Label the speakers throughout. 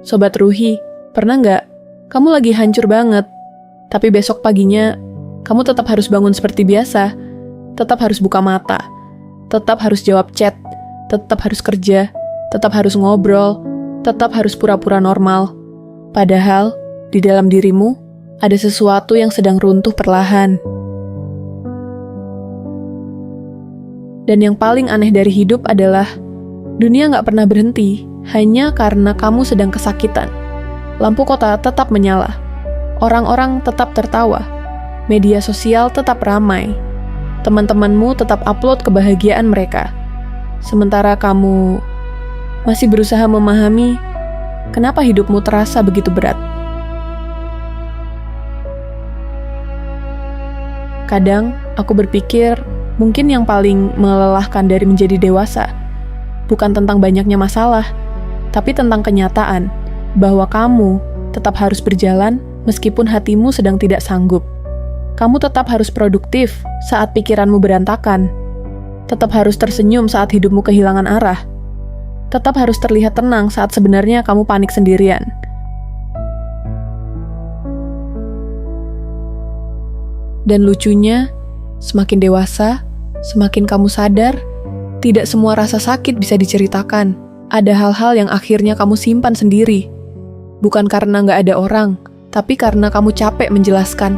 Speaker 1: Sobat Ruhi, pernah nggak kamu lagi hancur banget, tapi besok paginya kamu tetap harus bangun seperti biasa, tetap harus buka mata, tetap harus jawab chat, tetap harus kerja, tetap harus ngobrol, tetap harus pura-pura normal. Padahal, di dalam dirimu ada sesuatu yang sedang runtuh perlahan. Dan yang paling aneh dari hidup adalah dunia nggak pernah berhenti hanya karena kamu sedang kesakitan. Lampu kota tetap menyala, orang-orang tetap tertawa, media sosial tetap ramai, teman-temanmu tetap upload kebahagiaan mereka. Sementara kamu masih berusaha memahami kenapa hidupmu terasa begitu berat. Kadang aku berpikir mungkin yang paling melelahkan dari menjadi dewasa bukan tentang banyaknya masalah, tapi tentang kenyataan bahwa kamu tetap harus berjalan meskipun hatimu sedang tidak sanggup. Kamu tetap harus produktif saat pikiranmu berantakan. Tetap harus tersenyum saat hidupmu kehilangan arah. Tetap harus terlihat tenang saat sebenarnya kamu panik sendirian. Dan lucunya, semakin dewasa, semakin kamu sadar, tidak semua rasa sakit bisa diceritakan. Ada hal-hal yang akhirnya kamu simpan sendiri. Bukan karena nggak ada orang, tapi karena kamu capek menjelaskan.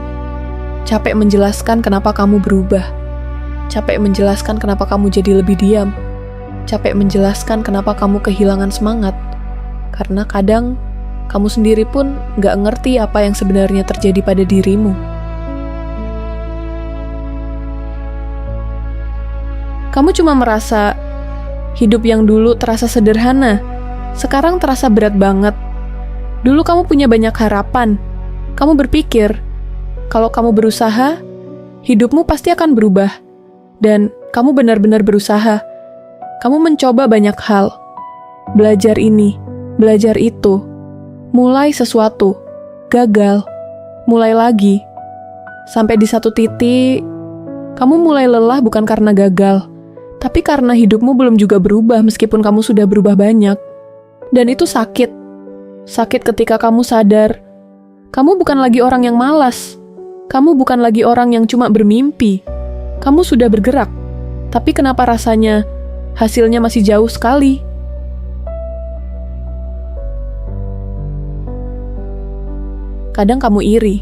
Speaker 1: Capek menjelaskan kenapa kamu berubah. Capek menjelaskan kenapa kamu jadi lebih diam. Capek menjelaskan kenapa kamu kehilangan semangat. Karena kadang, kamu sendiri pun nggak ngerti apa yang sebenarnya terjadi pada dirimu. Kamu cuma merasa hidup yang dulu terasa sederhana, sekarang terasa berat banget. Dulu kamu punya banyak harapan. Kamu berpikir, kalau kamu berusaha, hidupmu pasti akan berubah. Dan kamu benar-benar berusaha. Kamu mencoba banyak hal. Belajar ini, belajar itu. Mulai sesuatu. Gagal. Mulai lagi. Sampai di satu titik, kamu mulai lelah bukan karena gagal, tapi karena hidupmu belum juga berubah meskipun kamu sudah berubah banyak. Dan itu sakit. Sakit ketika kamu sadar, kamu bukan lagi orang yang malas. Kamu bukan lagi orang yang cuma bermimpi. Kamu sudah bergerak. Tapi kenapa rasanya hasilnya masih jauh sekali? Kadang kamu iri.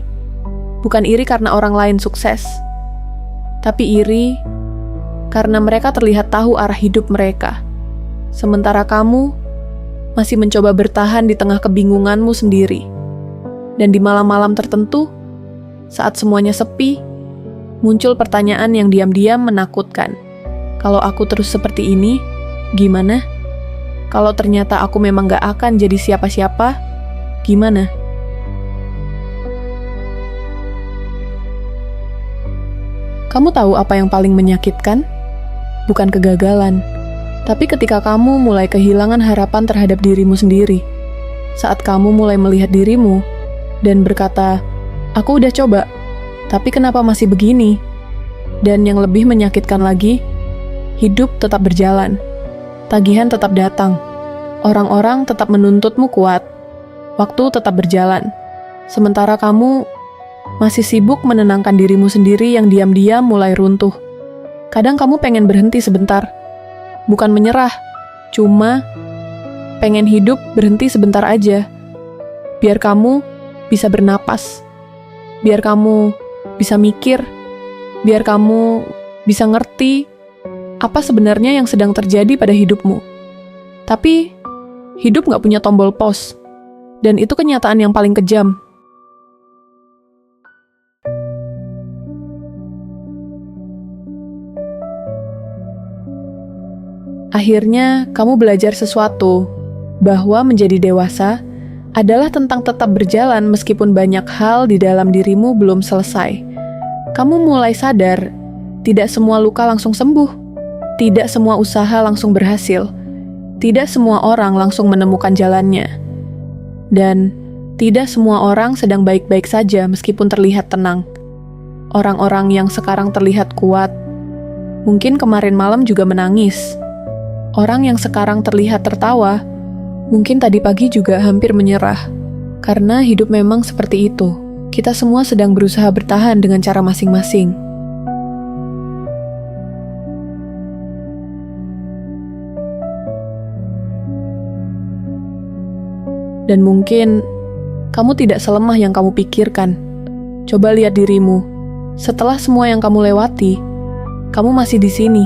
Speaker 1: Bukan iri karena orang lain sukses, tapi iri karena mereka terlihat tahu arah hidup mereka. Sementara kamu masih mencoba bertahan di tengah kebingunganmu sendiri. Dan di malam-malam tertentu, saat semuanya sepi, muncul pertanyaan yang diam-diam menakutkan. Kalau aku terus seperti ini, gimana? Kalau ternyata aku memang gak akan jadi siapa-siapa, gimana? Kamu tahu apa yang paling menyakitkan? Bukan kegagalan, tapi ketika kamu mulai kehilangan harapan terhadap dirimu sendiri. Saat kamu mulai melihat dirimu dan berkata, aku udah coba, tapi kenapa masih begini? Dan yang lebih menyakitkan lagi, hidup tetap berjalan. Tagihan tetap datang. Orang-orang tetap menuntutmu kuat. Waktu tetap berjalan. Sementara kamu masih sibuk menenangkan dirimu sendiri yang diam-diam mulai runtuh. Kadang kamu pengen berhenti sebentar. Bukan menyerah, cuma pengen hidup berhenti sebentar aja. Biar kamu bisa bernapas. Biar kamu bisa mikir. Biar kamu bisa ngerti apa sebenarnya yang sedang terjadi pada hidupmu. Tapi, hidup gak punya tombol pause. Dan itu kenyataan yang paling kejam. Akhirnya, kamu belajar sesuatu, bahwa menjadi dewasa adalah tentang tetap berjalan meskipun banyak hal di dalam dirimu belum selesai. Kamu mulai sadar, tidak semua luka langsung sembuh, tidak semua usaha langsung berhasil, tidak semua orang langsung menemukan jalannya, dan tidak semua orang sedang baik-baik saja meskipun terlihat tenang. Orang-orang yang sekarang terlihat kuat, mungkin kemarin malam juga menangis. Orang yang sekarang terlihat tertawa, Mungkin tadi pagi juga hampir menyerah, karena hidup memang seperti itu. Kita semua sedang berusaha bertahan dengan cara masing-masing. Dan mungkin kamu tidak selemah yang kamu pikirkan. Coba lihat dirimu. Setelah semua yang kamu lewati, kamu masih di sini,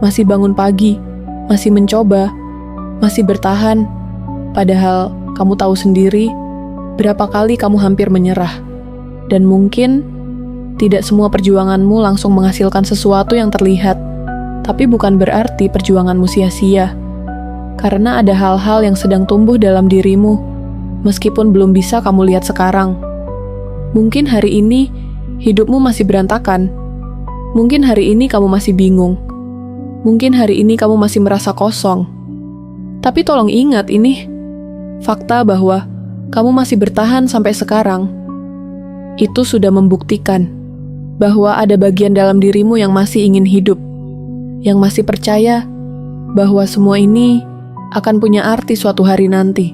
Speaker 1: masih bangun pagi, masih mencoba, masih bertahan. Padahal kamu tahu sendiri berapa kali kamu hampir menyerah. Dan mungkin tidak semua perjuanganmu langsung menghasilkan sesuatu yang terlihat, tapi bukan berarti perjuanganmu sia-sia. Karena ada hal-hal yang sedang tumbuh dalam dirimu, meskipun belum bisa kamu lihat sekarang. Mungkin hari ini hidupmu masih berantakan. Mungkin hari ini kamu masih bingung. Mungkin hari ini kamu masih merasa kosong. Tapi tolong ingat ini, fakta bahwa kamu masih bertahan sampai sekarang. Itu sudah membuktikan bahwa ada bagian dalam dirimu yang masih ingin hidup, yang masih percaya bahwa semua ini akan punya arti suatu hari nanti.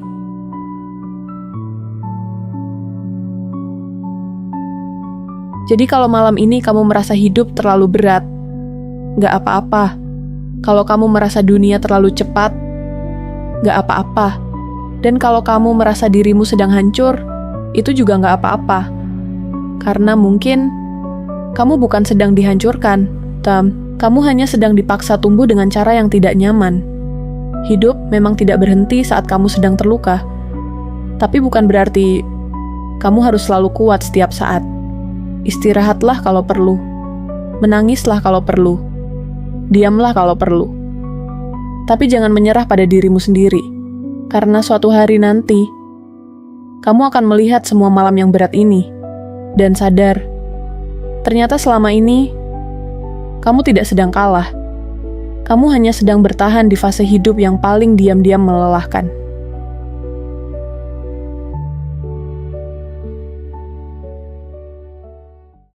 Speaker 1: Jadi kalau malam ini kamu merasa hidup terlalu berat, gak apa-apa. Kalau kamu merasa dunia terlalu cepat, gak apa-apa. Dan kalau kamu merasa dirimu sedang hancur, itu juga gak apa-apa. Karena mungkin kamu bukan sedang dihancurkan, kamu hanya sedang dipaksa tumbuh dengan cara yang tidak nyaman. Hidup memang tidak berhenti saat kamu sedang terluka. Tapi bukan berarti kamu harus selalu kuat setiap saat. Istirahatlah kalau perlu, menangislah kalau perlu, diamlah kalau perlu. Tapi jangan menyerah pada dirimu sendiri, karena suatu hari nanti, kamu akan melihat semua malam yang berat ini, dan sadar, ternyata selama ini, kamu tidak sedang kalah. Kamu hanya sedang bertahan di fase hidup yang paling diam-diam melelahkan.